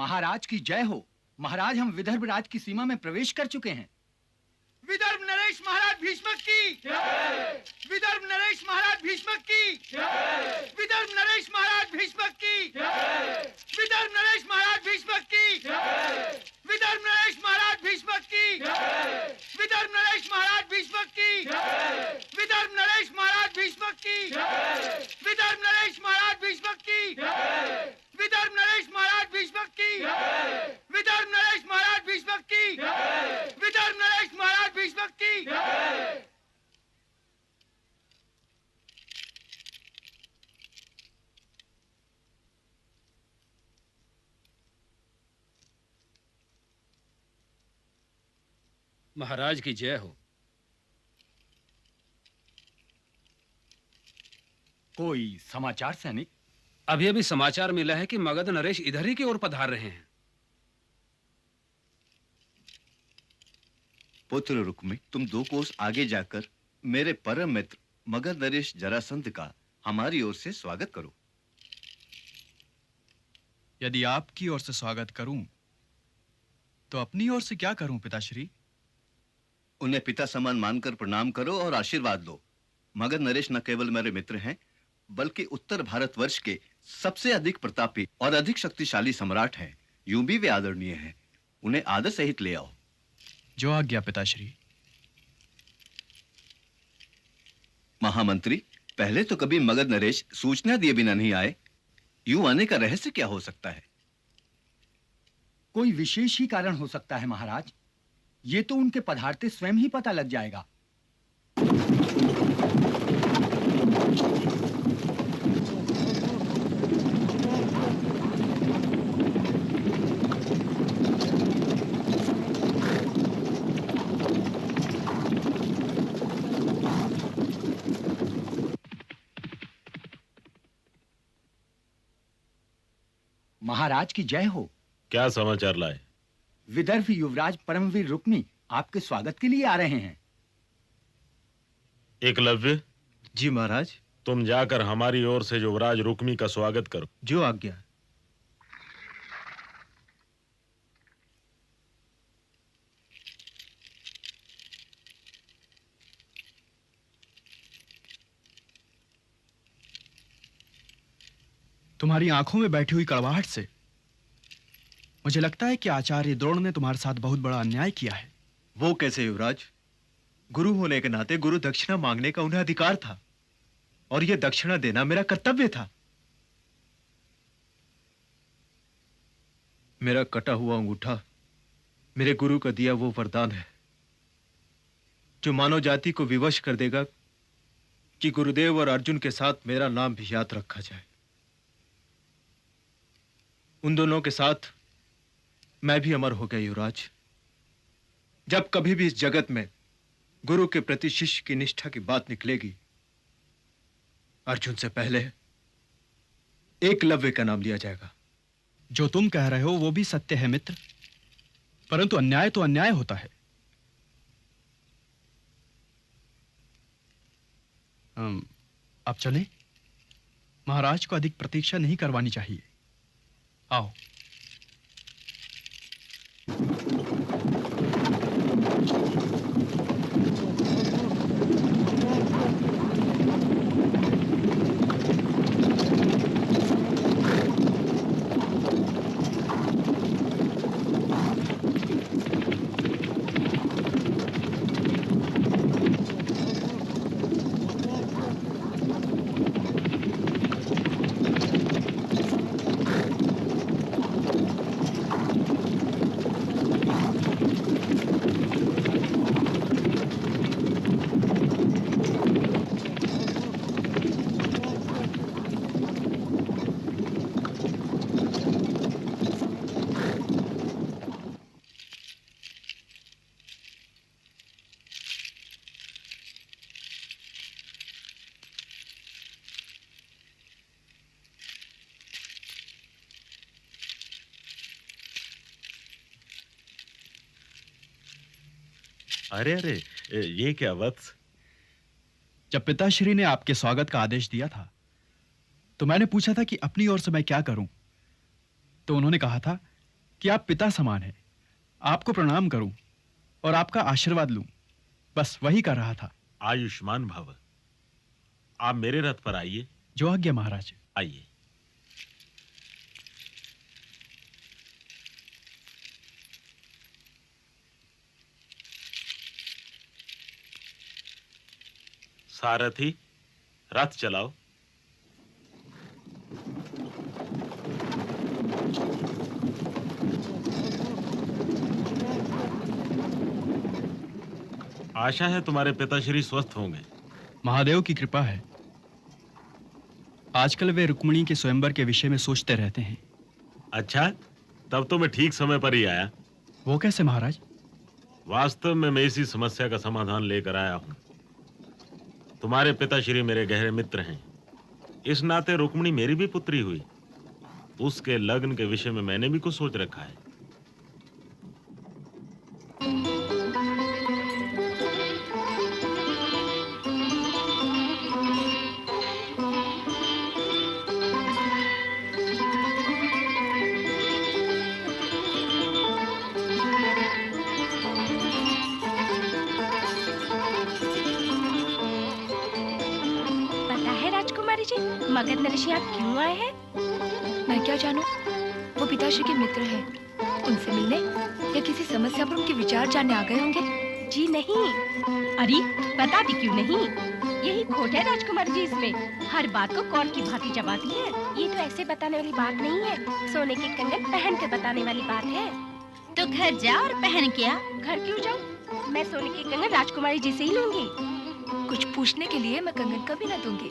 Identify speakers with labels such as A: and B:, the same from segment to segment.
A: महाराज की जय हो। महाराज, हम विदर्भ राज की सीमा में प्रवेश कर चुके हैं। विदर्भ नरेश महाराज भीष्मक की जय। विदर्भ नरेश महाराज भीष्मक की जय। विदर्भ नरेश महाराज भीष्मक की जय। विदर्भ नरेश महाराज भीष्मक की जय। विदर्भ नरेश महाराज भीष्मक की जय। विदर्भ नरेश महाराज भीष्मक की जय। विदर्भ नरेश महाराज भीष्मक की जय। विदर्भ नरेश महाराज भीष्मक की जय। विदर्भ नरेश महाराज भीष्मक की जय। विदर्भ नरेश महाराज भीष्मक की जय। विदर्भ नरेश महाराज भीष्मक की जय।
B: महाराज की जय हो।
A: कोई समाचार सैनिक?
B: अभी अभी समाचार मिला है कि मगध नरेश इधर ही की ओर पधार रहे हैं।
C: पुत्र रुक्मी, तुम 2 कोस आगे जाकर मेरे परम मित्र मगध नरेश जरासंध का हमारी ओर से स्वागत करो।
D: यदि आपकी ओर से स्वागत करूं तो अपनी ओर से क्या करूं पिताश्री?
C: उन्हें पिता समान मानकर प्रणाम करो और आशीर्वाद लो। मगध नरेश न केवल मेरे मित्र हैं, बल्कि उत्तर भारतवर्ष के सबसे अधिक प्रतापी और अधिक शक्तिशाली सम्राट हैं। यूं भी वे आदरणीय हैं। उन्हें आदर सहित ले आओ।
D: जो आज्ञा पिताश्री।
C: महामंत्री, पहले तो कभी मगध नरेश सूचना दिए बिना नहीं आए। यूं आने का रहस्य क्या हो सकता है?
A: कोई विशेष ही कारण हो सकता है महाराज। ये तो उनके पधारते स्वयं ही पता लग जाएगा। महाराज की जय हो।
E: क्या समाचार लाए?
A: विदर्भ युवराज परमवीर रुक्मी आपके स्वागत के लिए आ रहे हैं।
E: एकलव्य।
F: जी महाराज।
E: तुम जाकर हमारी ओर से युवराज रुक्मी का स्वागत करो।
F: जो आज्ञा।
D: तुम्हारी आंखों में बैठी हुई कड़वाहट से मुझे लगता है कि आचार्य द्रोण ने तुम्हारे साथ बहुत बड़ा अन्याय किया है।
F: वो कैसे युवराज? गुरु होने के नाते गुरु दक्षिणा मांगने का उन्हें अधिकार था और यह दक्षिणा देना मेरा कर्तव्य था। मेरा कटा हुआ अंगूठा मेरे गुरु का दिया वो वरदान है जो मानव जाति को विवश कर देगा कि गुरुदेव और अर्जुन के साथ मेरा नाम भी याद रखा जाए। उन दोनों के साथ मैं भी अमर हो गया युवराज। जब कभी भी इस जगत में गुरु के प्रति शिष्य की निष्ठा की बात निकलेगी, अर्जुन से पहले एकलव्य का नाम लिया जाएगा।
D: जो तुम कह रहे हो वो भी सत्य है मित्र, परंतु अन्याय तो अन्याय होता है। अब चलें? महाराज को अधिक प्रतीक्षा नहीं करवानी चाहिए। आओ।
E: अरे अरे, ये क्या वत्स?
D: जब पिताश्री ने आपके स्वागत का आदेश दिया था तो मैंने पूछा था कि अपनी ओर से मैं क्या करूं, तो उन्होंने कहा था कि आप पिता समान हैं। आपको प्रणाम करूं और आपका आशीर्वाद लूं, बस वही कर रहा था।
E: आयुष्मान भव। आप मेरे रथ पर आइए।
D: जो आज्ञा महाराज।
E: आइए। सारथी, रथ चलाओ। आशा है तुम्हारे पिताश्री स्वस्थ होंगे।
D: महादेव की कृपा है। आजकल वे रुक्मिणी के स्वयंवर के विषय में सोचते रहते हैं।
E: अच्छा, तब तो मैं ठीक समय पर ही आया।
D: वो कैसे महाराज?
E: वास्तव में मैं इसी समस्या का समाधान लेकर आया हूं। तुम्हारे पिताश्री मेरे गहरे मित्र हैं। इस नाते रुक्मिणी मेरी भी पुत्री हुई। उसके लग्न के विषय में मैंने भी कुछ सोच रखा है।
G: मगध नरेश यहाँ क्यों आए हैं?
H: मैं क्या जानूं? वो पिताश्री के मित्र हैं। उनसे मिलने या किसी समस्या पर उनके विचार जानने आ गए होंगे।
G: जी नहीं। अरे बता दी क्यों नहीं? यही खोट है राजकुमारी जी इसमें। हर बात को कौन की भांति जबाती है। ये तो ऐसे बताने वाली बात नहीं है। सोने के कंगन पहन कर बताने वाली बात है। तो घर जा और पहन के आ। घर क्यों जाऊँ? मैं सोने के कंगन राजकुमारी जी से ही लूंगी।
H: कुछ पूछने के लिए मैं कंगन कभी न दूंगी।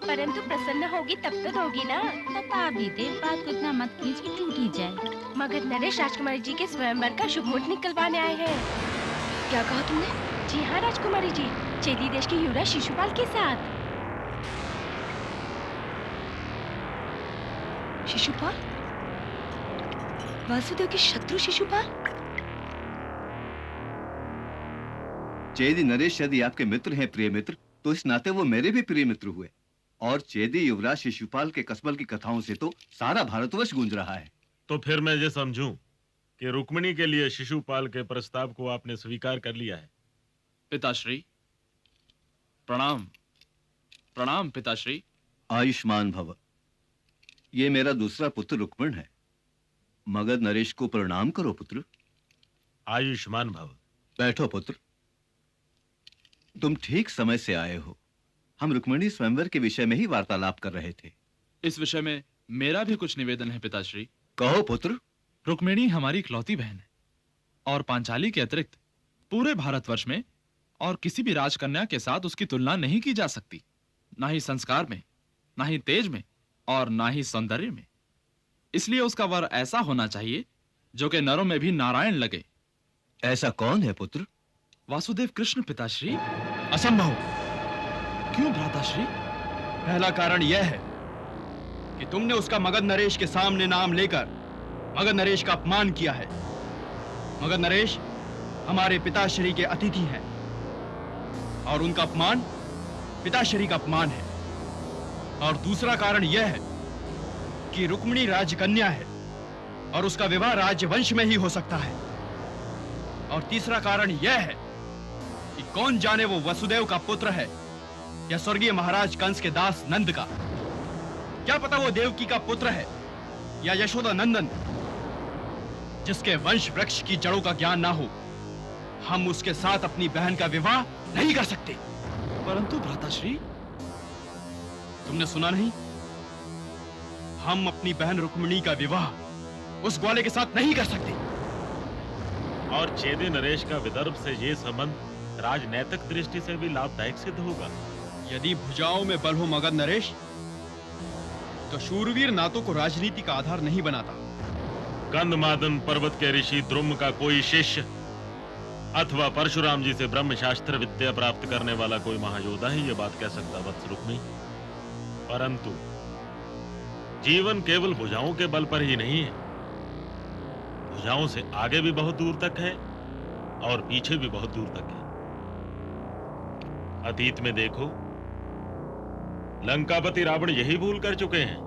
G: परंतु प्रसन्न होगी तब तो दोगी ना। बता भी दे, बात को इतना मत खींच कि टूट ही जाए। मगध नरेश राजकुमारी जी के स्वयंवर का शुभ मुहूर्त निकलवाने आए हैं।
H: क्या कहा तुमने?
G: जी हाँ राजकुमारी जी, चेदी देश के युवराज शिशुपाल के साथ।
H: शिशुपाल? वासुदेव के शत्रु शिशुपाल?
C: चेदी नरेश यदि आपके मित्र हैं प्रिय मित्र, तो इस नाते वो मेरे भी प्रिय मित्र हुए। और चेदी युवराज शिशुपाल के कसबल की कथाओं से तो सारा भारतवर्ष गूंज रहा है।
E: तो फिर मैं ये समझूं कि रुक्मिणी के लिए शिशुपाल के प्रस्ताव को आपने स्वीकार कर लिया है।
I: पिताश्री प्रणाम। प्रणाम पिताश्री।
C: आयुष्मान भव। ये मेरा दूसरा पुत्र रुक्मिण है। मगध नरेश को प्रणाम करो पुत्र।
E: आयुष्मान भव।
C: बैठो पुत्र। तुम ठीक समय से आए हो। हम रुक्मिणी स्वयंवर के विषय में ही वार्तालाप कर रहे थे।
I: इस विषय में मेरा भी कुछ निवेदन है पिताश्री।
C: कहो पुत्र।
I: रुक्मिणी हमारी इकलौती बहन है और पांचाली के अतिरिक्त पूरे भारतवर्ष में और किसी भी राजकन्या के साथ उसकी तुलना नहीं की जा सकती। ना ही संस्कार में, ना ही तेज में और ना ही सौंदर्य में। इसलिए उसका वर ऐसा होना चाहिए जो कि नरों में भी नारायण लगे।
C: ऐसा कौन है पुत्र?
I: वासुदेव कृष्ण पिताश्री।
D: असंभव।
I: क्यों भ्राताश्री?
D: पहला कारण यह है कि तुमने उसका मगध नरेश के सामने नाम लेकर मगध नरेश का अपमान किया है। मगध नरेश हमारे पिताश्री के अतिथि हैं और उनका अपमान पिताश्री का अपमान है। और दूसरा कारण यह है कि रुक्मिणी राजकन्या है और उसका विवाह राजवंश में ही हो सकता है। और तीसरा कारण यह है कि कौन जाने वो वसुदेव का पुत्र है या स्वर्गीय महाराज कंस के दास नंद का। क्या पता वो देवकी का पुत्र है या यशोदा नंदन। जिसके वंश वृक्ष की जड़ों का ज्ञान ना हो, हम उसके साथ अपनी बहन का विवाह नहीं कर सकते।
I: परंतु भ्राताश्री,
D: तुमने सुना नहीं? हम अपनी बहन रुक्मिणी का विवाह उस ग्वाले के साथ नहीं कर सकते।
E: और चेदी नरेश का विदर्भ से ये संबंध राजनैतिक दृष्टि से भी लाभदायक सिद्ध होगा।
D: यदि भुजाओं में बल हो मगध नरेश, तो शूरवीर नातों को राजनीति का आधार नहीं बनाता।
E: गंधमादन पर्वत के ऋषि द्रुम का कोई शिष्य अथवा परशुराम जी से ब्रह्म शास्त्र विद्या प्राप्त करने वाला कोई महायोद्धा ही ये बात कह सकता वत्स रुक्मी। परंतु जीवन केवल भुजाओं के बल पर ही नहीं है। भुजाओं से आगे भी बहुत दूर तक है और पीछे भी बहुत दूर तक है। अतीत में देखो, लंकापति रावण यही भूल कर चुके हैं।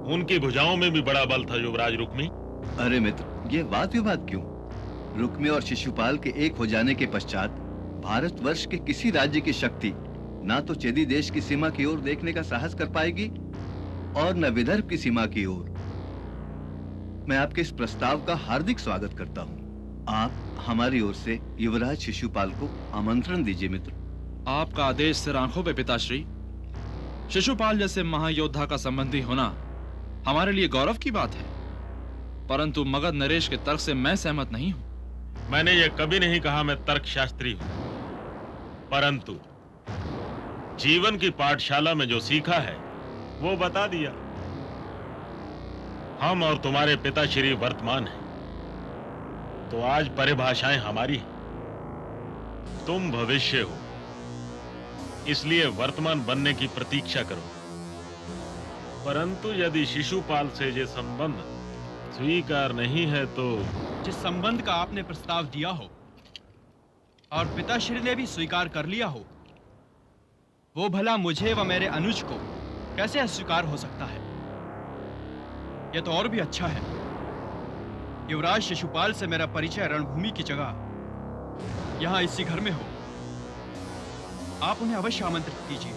E: उनकी भुजाओं में भी बड़ा बल था युवराज रुक्मी,
C: अरे मित्र, ये वाद विवाद क्यों? रुक्मी और शिशुपाल के एक हो जाने के पश्चात भारतवर्ष के किसी राज्य की शक्ति ना तो चेदी देश की सीमा की ओर देखने का साहस कर पाएगी और न विदर्भ की सीमा की ओर। मैं आपके इस प्रस्ताव का हार्दिक स्वागत करता हूँ। आप हमारी ओर से युवराज शिशुपाल को आमंत्रण दीजिए मित्र।
I: आपका आदेश सिर आंखों पे पिताश्री। शिशुपाल जैसे महायोद्धा का संबंधी होना हमारे लिए गौरव की बात है, परंतु मगध नरेश के तर्क से मैं सहमत नहीं हूं।
E: मैंने ये कभी नहीं कहा मैं तर्कशास्त्री हूं, परंतु जीवन की पाठशाला में जो सीखा है वो बता दिया। हम और तुम्हारे पिता श्री वर्तमान हैं, तो आज परिभाषाएं हमारी हैं। तुम भविष्य हो, इसलिए वर्तमान बनने की प्रतीक्षा करो। परंतु यदि शिशुपाल से ये संबंध स्वीकार नहीं है तो
D: जिस संबंध का आपने प्रस्ताव दिया हो और पिताश्री ने भी स्वीकार कर लिया हो, वो भला मुझे व मेरे अनुज को कैसे अस्वीकार हो सकता है? यह तो और भी अच्छा है। युवराज शिशुपाल से मेरा परिचय रणभूमि की जगह यहां इसी घर में हो। आप उन्हें अवश्य आमंत्रित कीजिए।